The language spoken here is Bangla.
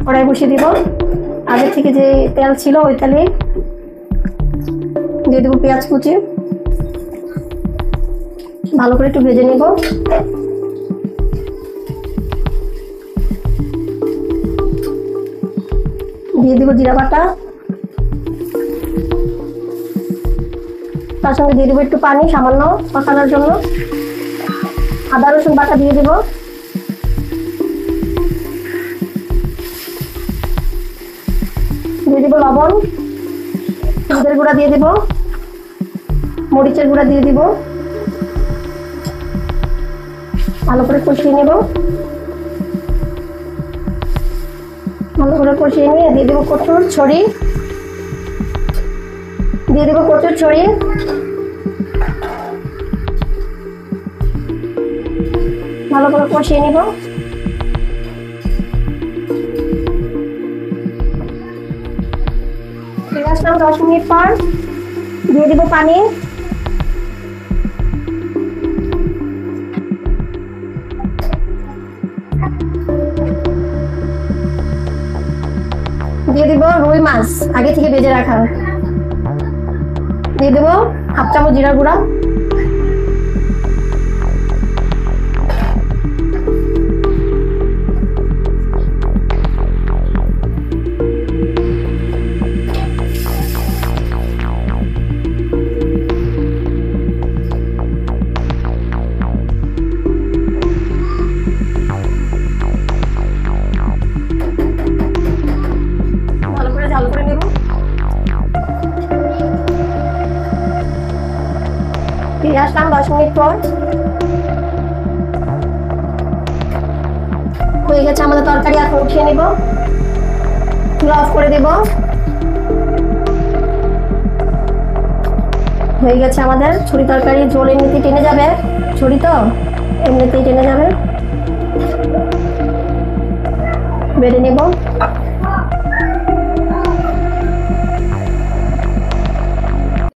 কড়াই বসিয়ে দিব। আগে থেকে যে তেল ছিল ওই তেলে দিয়ে দেবো পেঁয়াজ কুচি, ভালো করে একটু ভেজে নেব। দিয়ে দেবো জিরা বাটা, তার সঙ্গে দিয়ে দেবো একটু পানি সামান্য কষানোর জন্য। আদা রসুন বাটা দিয়ে দেবো, দিয়ে দেবো লবণ, হলুদের গুঁড়া দিয়ে দেবো, মরিচের গুঁড়া দিয়ে দিব। ভালো করে কষিয়ে নেব। ভালো করে কষিয়ে নিয়ে দিয়ে দেবো কচুর ছড়ি, দিয়ে দেবো কচুর ছড়ি। ভালো করে কষিয়ে নেব। ফিরে আসলাম 10 মিনিট পর, দিয়ে দিব পানি। দিয়ে দিব রুই মাছ আগে থেকে ভেজে রাখা, দিয়ে দেবো 1/2 চামচ জিরা গুঁড়া, ভালো করে ঝাল করে নেব। ফিরে আসলাম 10 মিনিট পর, হয়ে গেছে আমাদের তরকারি। এখন উঠিয়ে নেব, চুলা অফ করে দেব। হয়ে গেছে আমাদের ছুরি তরকারি। ঝোল এমনিতেই টেনে যাবে, ছুরি তো এমনিতেই টেনে যাবে। বেড়ে নেব।